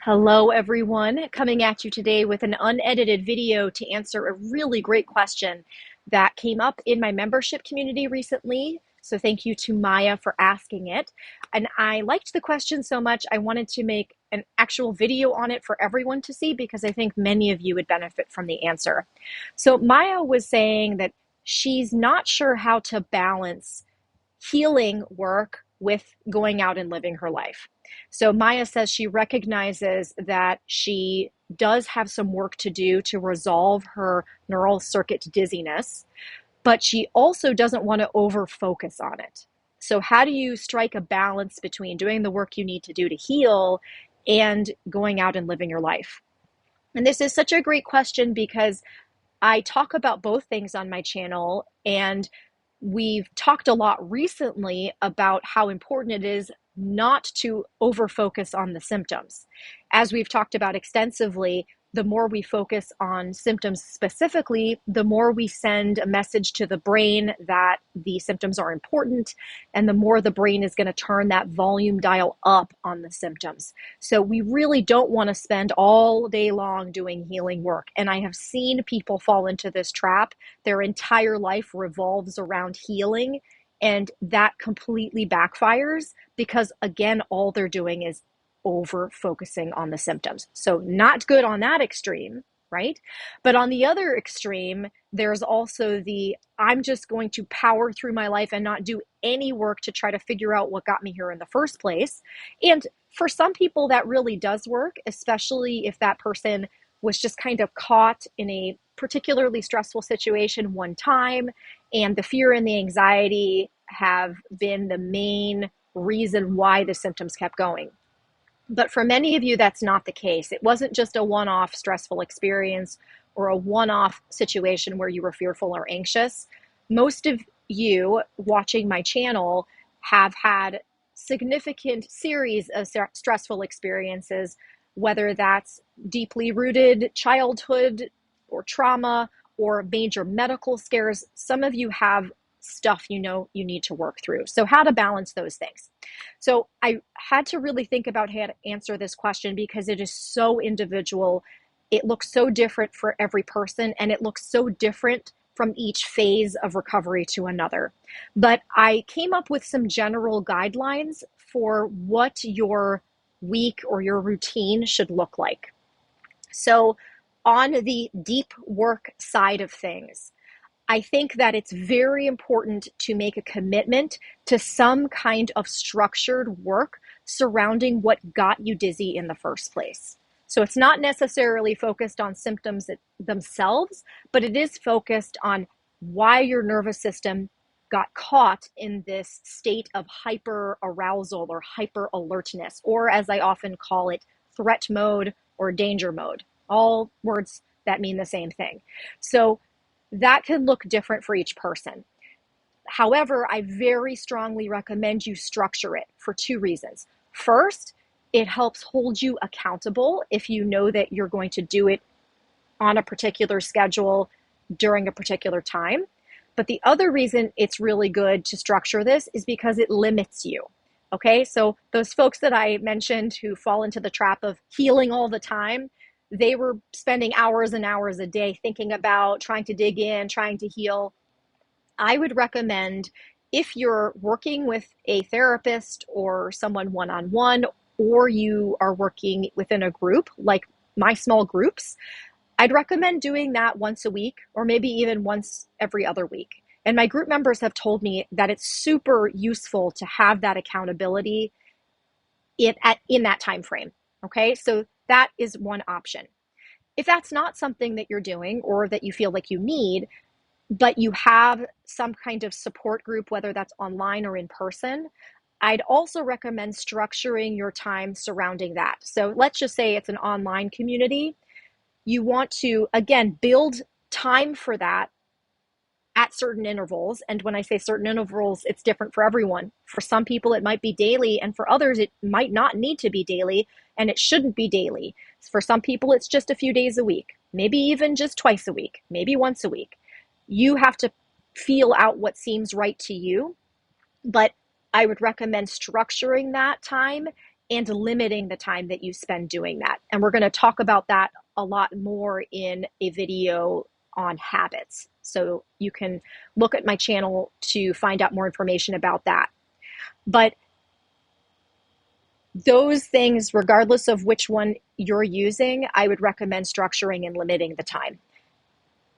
Hello, everyone. Coming at you today with an unedited video to answer a really great question that came up in my membership community recently. So thank you to Maya for asking it. And I liked the question so much, I wanted to make an actual video on it for everyone to see because I think many of you would benefit from the answer. So Maya was saying that she's not sure how to balance healing work with going out and living her life. So Maya says she recognizes that she does have some work to do to resolve her neural circuit dizziness, but she also doesn't want to over focus on it. So how do you strike a balance between doing the work you need to do to heal and going out and living your life? And this is such a great question because I talk about both things on my channel, and we've talked a lot recently about how important it is not to over focus on the symptoms. As we've talked about extensively, the more we focus on symptoms specifically, the more we send a message to the brain that the symptoms are important, and the more the brain is going to turn that volume dial up on the symptoms. So we really don't want to spend all day long doing healing work. And I have seen people fall into this trap. Their entire life revolves around healing, and that completely backfires because, again, all they're doing is over focusing on the symptoms. So not good on that extreme, right? But on the other extreme, there's also the I'm just going to power through my life and not do any work to try to figure out what got me here in the first place. And for some people, that really does work, especially if that person was just kind of caught in a particularly stressful situation one time, and the fear and the anxiety have been the main reason why the symptoms kept going. But for many of you, that's not the case. It wasn't just a one-off stressful experience or a one-off situation where you were fearful or anxious. Most of you watching my channel have had significant series of stressful experiences, whether that's deeply rooted childhood or trauma or major medical scares. Some of you have stuff you know you need to work through. So how to balance those things. So I had to really think about how to answer this question because it is so individual. It looks so different for every person, and it looks so different from each phase of recovery to another. But I came up with some general guidelines for what your week or your routine should look like. So on the deep work side of things, I think that it's very important to make a commitment to some kind of structured work surrounding what got you dizzy in the first place. So it's not necessarily focused on symptoms themselves, but it is focused on why your nervous system got caught in this state of hyper arousal or hyper alertness, or as I often call it, threat mode or danger mode. All words that mean the same thing. So that can look different for each person. However, I very strongly recommend you structure it for two reasons. First, it helps hold you accountable if you know that you're going to do it on a particular schedule during a particular time. But the other reason it's really good to structure this is because it limits you. Okay, so those folks that I mentioned who fall into the trap of healing all the time, they were spending hours and hours a day thinking about trying to dig in, trying to heal. I would recommend, if you're working with a therapist or someone one-on-one, or you are working within a group like my small groups, I'd recommend doing that once a week or maybe even once every other week. And my group members have told me that it's super useful to have that accountability in that time frame. Okay, so that is one option. If that's not something that you're doing or that you feel like you need, but you have some kind of support group, whether that's online or in person, I'd also recommend structuring your time surrounding that. So let's just say it's an online community. You want to, again, build time for that at certain intervals. And when I say certain intervals, it's different for everyone. For some people, it might be daily, and for others, it might not need to be daily, and it shouldn't be daily. For some people, it's just a few days a week, maybe even just twice a week, maybe once a week. You have to feel out what seems right to you, but I would recommend structuring that time and limiting the time that you spend doing that. And we're going to talk about that a lot more in a video on habits. So you can look at my channel to find out more information about that. But those things, regardless of which one you're using, I would recommend structuring and limiting the time.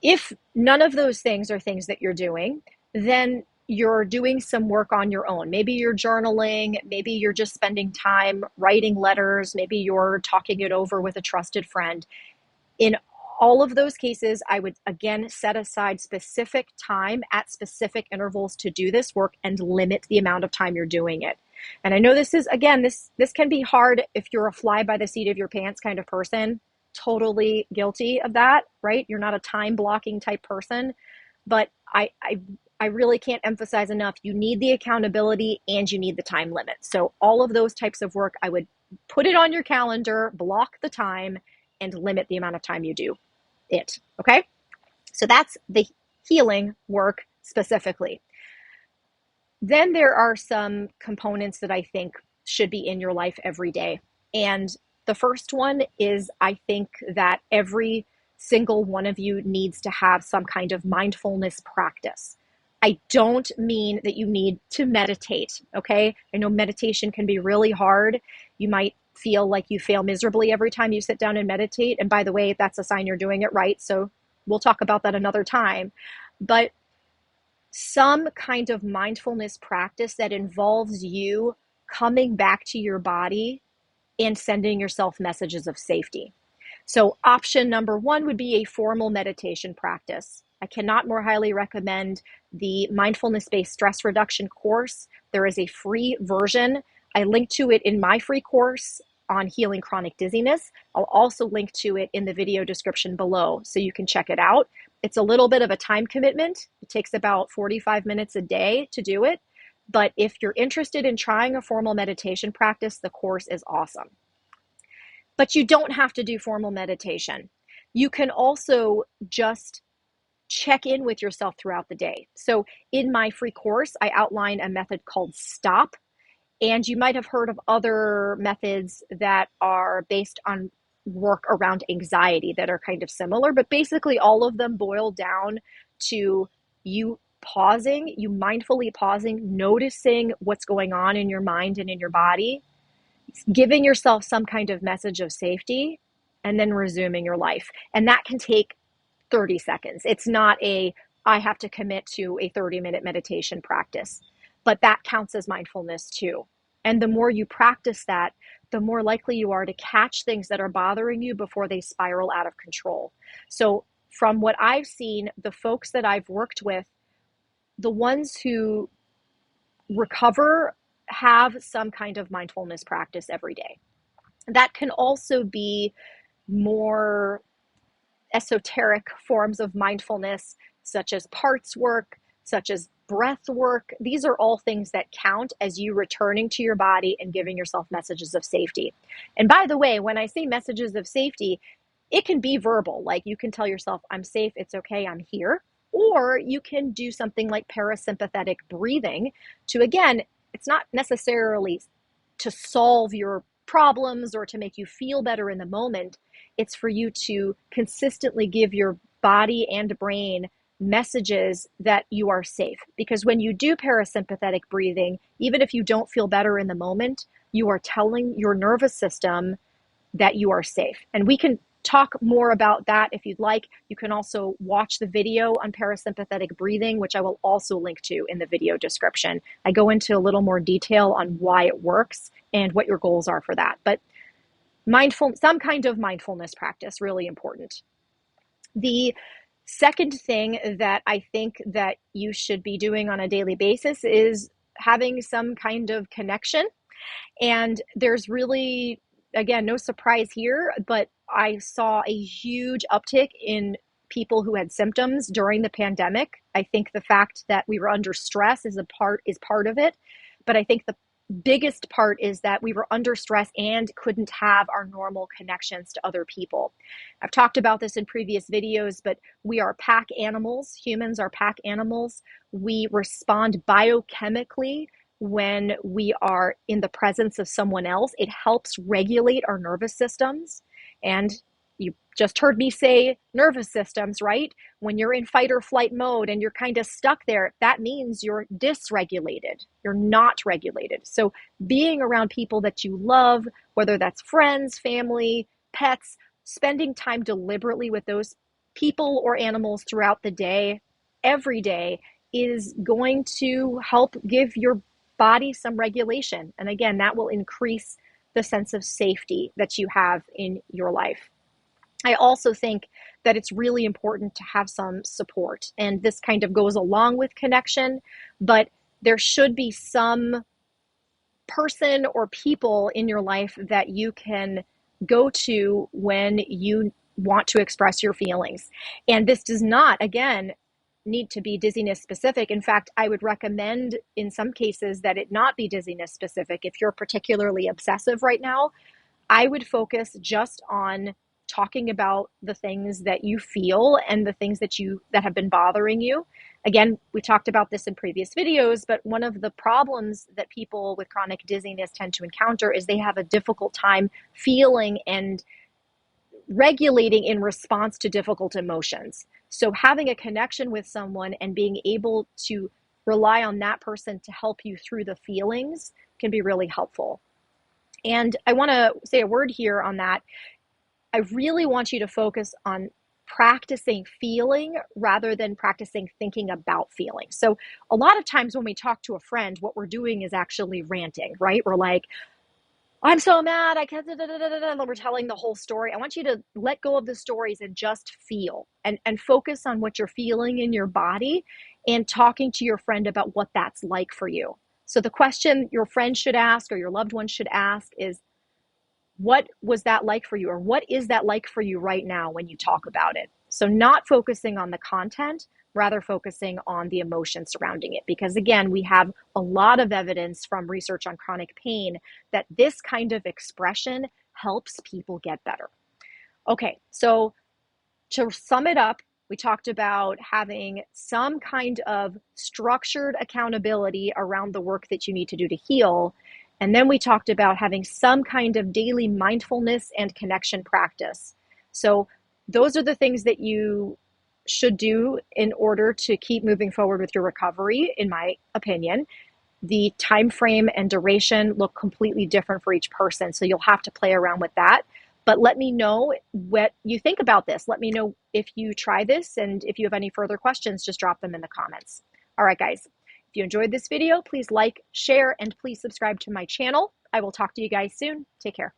If none of those things are things that you're doing, then you're doing some work on your own. Maybe you're journaling, maybe you're just spending time writing letters, maybe you're talking it over with a trusted friend. In all of those cases, I would again set aside specific time at specific intervals to do this work and limit the amount of time you're doing it. And I know this is, again, this can be hard if you're a fly by the seat of your pants kind of person. Totally guilty of that, right? You're not a time blocking type person, but I really can't emphasize enough. You need the accountability and you need the time limit. So all of those types of work, I would put it on your calendar, block the time, and limit the amount of time you do it. Okay? So that's the healing work specifically. Then there are some components that I think should be in your life every day. And the first one is, I think that every single one of you needs to have some kind of mindfulness practice. I don't mean that you need to meditate, okay? I know meditation can be really hard. You might feel like you fail miserably every time you sit down and meditate. And by the way, that's a sign you're doing it right. So we'll talk about that another time. But some kind of mindfulness practice that involves you coming back to your body and sending yourself messages of safety. So option number one would be a formal meditation practice. I cannot more highly recommend the mindfulness-based stress reduction course. There is a free version. I link to it in my free course on healing chronic dizziness. I'll also link to it in the video description below so you can check it out. It's a little bit of a time commitment. It takes about 45 minutes a day to do it. But if you're interested in trying a formal meditation practice, the course is awesome. But you don't have to do formal meditation. You can also just check in with yourself throughout the day. So in my free course, I outline a method called STOP. And you might have heard of other methods that are based on work around anxiety that are kind of similar, but basically all of them boil down to you pausing, you mindfully pausing, noticing what's going on in your mind and in your body, giving yourself some kind of message of safety, and then resuming your life. And that can take 30 seconds. It's not I have to commit to a 30-minute meditation practice, but that counts as mindfulness too. And the more you practice that, the more likely you are to catch things that are bothering you before they spiral out of control. So from what I've seen, the folks that I've worked with, the ones who recover have some kind of mindfulness practice every day. That can also be more esoteric forms of mindfulness, such as parts work, such as breath work. These are all things that count as you returning to your body and giving yourself messages of safety. And by the way, when I say messages of safety, it can be verbal. Like you can tell yourself, I'm safe, it's okay, I'm here. Or you can do something like parasympathetic breathing to, again, it's not necessarily to solve your problems or to make you feel better in the moment. It's for you to consistently give your body and brain messages that you are safe. Because when you do parasympathetic breathing, even if you don't feel better in the moment, you are telling your nervous system that you are safe. And we can talk more about that if you'd like. You can also watch the video on parasympathetic breathing, which I will also link to in the video description. I go into a little more detail on why it works and what your goals are for that. But some kind of mindfulness practice, really important. The second thing that I think that you should be doing on a daily basis is having some kind of connection. And there's really, again, no surprise here, but I saw a huge uptick in people who had symptoms during the pandemic. I think the fact that we were under stress is part of it, but I think the biggest part is that we were under stress and couldn't have our normal connections to other people. I've talked about this in previous videos, but we are pack animals. Humans are pack animals. We respond biochemically when we are in the presence of someone else. It helps regulate our nervous systems. And you just heard me say nervous systems, right? When you're in fight or flight mode and you're kind of stuck there, that means you're dysregulated. You're not regulated. So being around people that you love, whether that's friends, family, pets, spending time deliberately with those people or animals throughout the day, every day, is going to help give your body some regulation. And again, that will increase the sense of safety that you have in your life. I also think that it's really important to have some support. And this kind of goes along with connection, but there should be some person or people in your life that you can go to when you want to express your feelings. And this does not, again, need to be dizziness specific. In fact, I would recommend in some cases that it not be dizziness specific. If you're particularly obsessive right now, I would focus just on talking about the things that you feel and the things that have been bothering you. Again, we talked about this in previous videos, but one of the problems that people with chronic dizziness tend to encounter is they have a difficult time feeling and regulating in response to difficult emotions. So having a connection with someone and being able to rely on that person to help you through the feelings can be really helpful. And I want to say a word here on that. I really want you to focus on practicing feeling rather than practicing thinking about feeling. So a lot of times when we talk to a friend, what we're doing is actually ranting, right? We're like, I'm so mad, I can't, we're telling the whole story. I want you to let go of the stories and just feel and focus on what you're feeling in your body and talking to your friend about what that's like for you. So the question your friend should ask or your loved one should ask is, what was that like for you? Or what is that like for you right now when you talk about it? So not focusing on the content, rather focusing on the emotion surrounding it. Because again, we have a lot of evidence from research on chronic pain that this kind of expression helps people get better. Okay, so to sum it up, we talked about having some kind of structured accountability around the work that you need to do to heal. And then we talked about having some kind of daily mindfulness and connection practice. So those are the things that you should do in order to keep moving forward with your recovery, in my opinion. The time frame and duration look completely different for each person, so you'll have to play around with that. But let me know what you think about this. Let me know if you try this, and if you have any further questions, just drop them in the comments. All right, guys. If you enjoyed this video, please like, share, and please subscribe to my channel. I will talk to you guys soon. Take care.